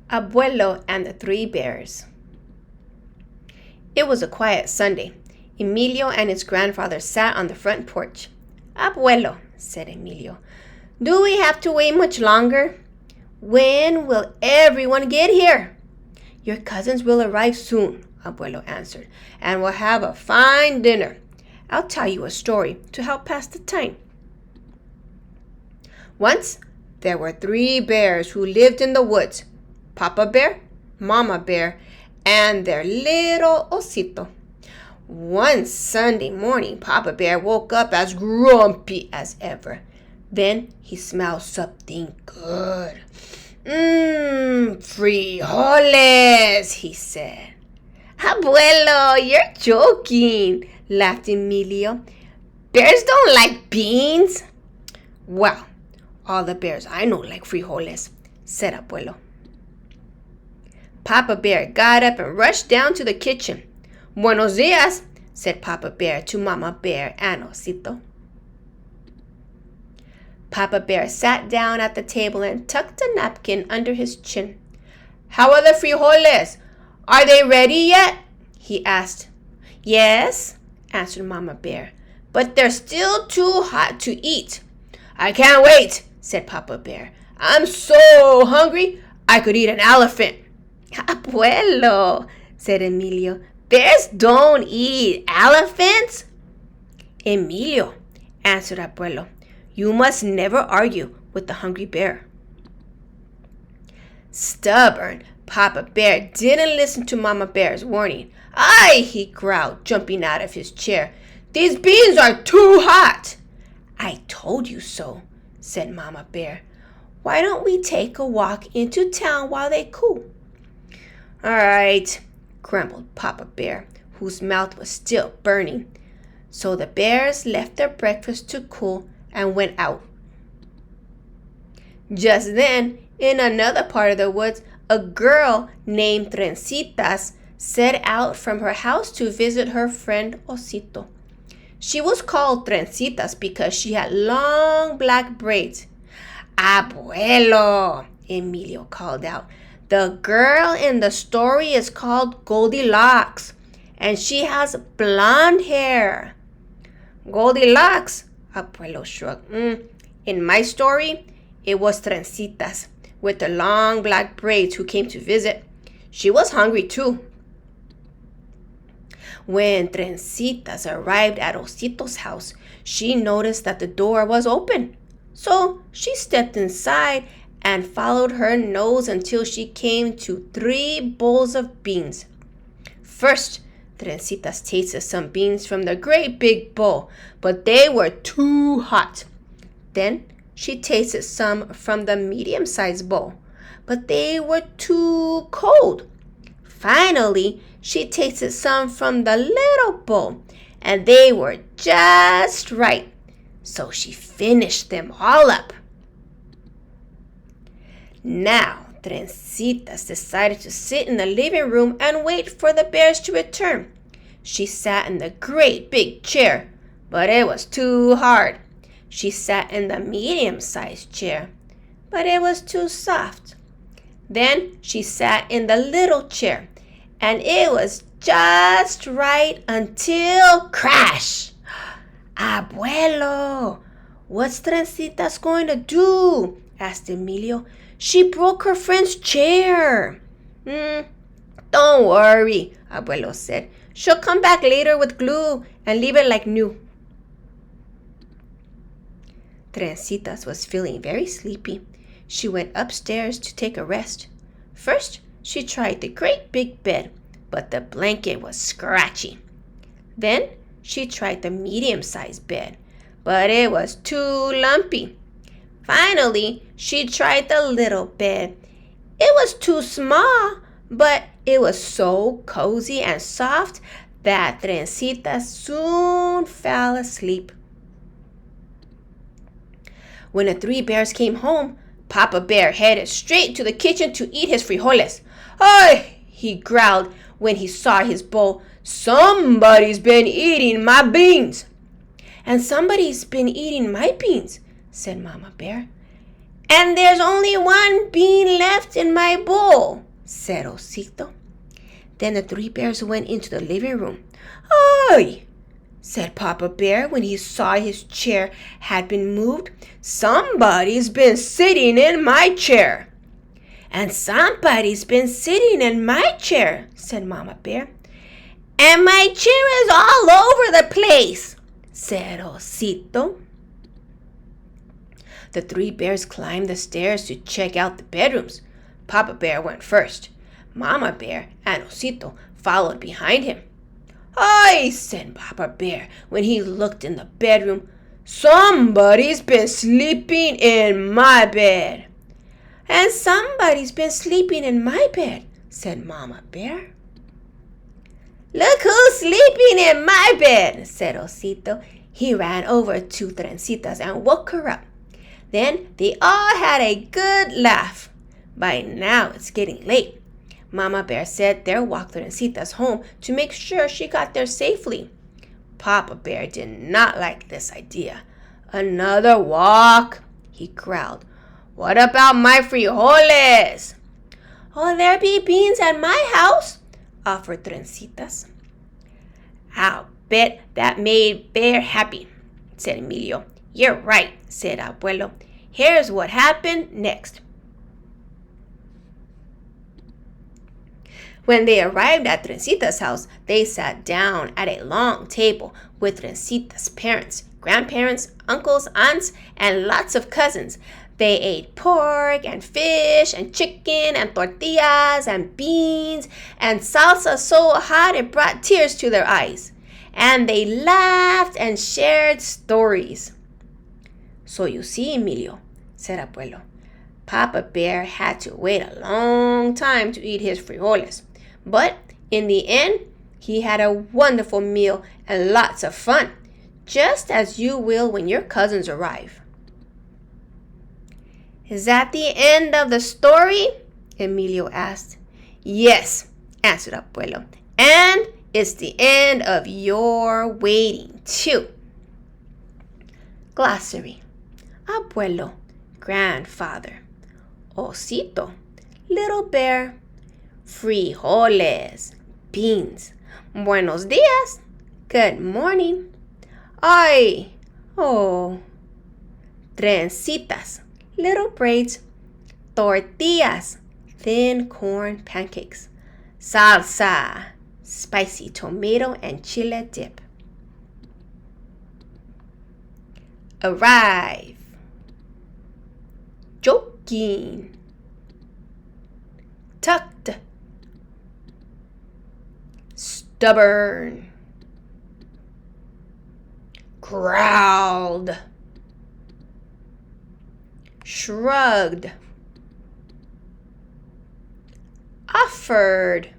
Abuelo and the Three Bears. It was a quiet Sunday. Emilio and his grandfather sat on the front porch. "Abuelo," said Emilio, "do we have to wait much longer? When will everyone get here?" "Your cousins will arrive soon," Abuelo answered, "and we'll have a fine dinner. I'll tell you a story to help pass the time. Once, there were 3 bears who lived in the woods: Papa Bear, Mama Bear, and their little osito. One Sunday morning, Papa Bear woke up as grumpy as ever. Then he smelled something good. Frijoles, he said. "Abuelo, you're joking," laughed Emilio. "Bears don't like beans." "Well, all the bears I know like frijoles," said Abuelo. Papa Bear got up and rushed down to the kitchen. "Buenos dias," said Papa Bear to Mama Bear and Osito. Papa Bear sat down at the table and tucked a napkin under his chin. "How are the frijoles? Are they ready yet?" he asked. "Yes," answered Mama Bear, "but they're still too hot to eat." "I can't wait," said Papa Bear. "I'm so hungry, I could eat an elephant." "Abuelo," said Emilio, "bears don't eat elephants." "Emilio," answered Abuelo, "you must never argue with the hungry bear." Stubborn Papa Bear didn't listen to Mama Bear's warning. "Aye," he growled, jumping out of his chair. "These beans are too hot." "I told you so," said Mama Bear. "Why don't we take a walk into town while they cool?" "All right," grumbled Papa Bear, whose mouth was still burning. So the bears left their breakfast to cool and went out. Just then, in another part of the woods, a girl named Trencitas set out from her house to visit her friend Osito. She was called Trencitas because she had long black braids. "Abuelo," Emilio called out, "the girl in the story is called Goldilocks, and she has blonde hair." "Goldilocks?" Abuelo shrugged. In my story, it was Trencitas with the long black braids who came to visit. She was hungry too." When Trencitas arrived at Osito's house, she noticed that the door was open. So she stepped inside and followed her nose until she came to 3 bowls of beans. First, Trencitas tasted some beans from the great big bowl, but they were too hot. Then she tasted some from the medium-sized bowl, but they were too cold. Finally, she tasted some from the little bowl, and they were just right. So she finished them all up. Now, Trencitas decided to sit in the living room and wait for the bears to return. She sat in the great big chair, but it was too hard. She sat in the medium-sized chair, but it was too soft. Then she sat in the little chair, and it was just right until crash! "Abuelo, what's Trencitas going to do?" asked Emilio. "She broke her friend's chair." "Don't worry," Abuelo said. "She'll come back later with glue and leave it like new." Trencitas was feeling very sleepy. She went upstairs to take a rest. First, she tried the great big bed, but the blanket was scratchy. Then she tried the medium-sized bed, but it was too lumpy. Finally, she tried the little bed. It was too small, but it was so cozy and soft that Trencitas soon fell asleep. When the 3 bears came home, Papa Bear headed straight to the kitchen to eat his frijoles. "Hey!" he growled when he saw his bowl. "Somebody's been eating my beans." "And somebody's been eating my beans," said Mama Bear. "And there's only 1 bean left in in my bowl, said Osito. Then the three bears went into the living room. Oi, said Papa Bear when he saw his chair had been moved. Somebody's been sitting in my chair. And somebody's been sitting in my chair, said Mama Bear. And my chair is all over the place, said Osito. The three bears climbed the stairs to check out the bedrooms. Papa Bear went first. Mama Bear and Osito followed behind him. "Ay," said Papa Bear when he looked in the bedroom. "Somebody's been sleeping in my bed." "And somebody's been sleeping in my bed," said Mama Bear. "Look who's sleeping in my bed," said Osito. He ran over to Trencitas and woke her up. Then they all had a good laugh. By now it's getting late. Mama Bear said they'll walk Trencitas home to make sure she got there safely. Papa Bear did not like this idea. "Another walk," he growled. "What about my frijoles?" "Oh, there be beans at my house," offered Trencitas. "I'll bet that made Bear happy," said Emilio. "You're right," said Abuelo. "Here's what happened next." When they arrived at Trencita's house, they sat down at a long table with Trencita's parents, grandparents, uncles, aunts, and lots of cousins. They ate pork and fish and chicken and tortillas and beans and salsa so hot it brought tears to their eyes. And they laughed and shared stories. "So you see, Emilio," said Abuelo, "Papa Bear had to wait a long time to eat his frijoles. But in the end, he had a wonderful meal and lots of fun, just as you will when your cousins arrive." "Is that the end of the story?" Emilio asked. "Yes," answered Abuelo, "and it's the end of your waiting, too." Glossary. Abuelo, grandfather. Osito, little bear. Frijoles, beans. Buenos días, good morning. Ay, oh. Trencitas, little braids. Tortillas, thin corn pancakes. Salsa, spicy tomato and chile dip. Arrive. Joking. Tucked. Stubborn. Growled. Shrugged. Offered.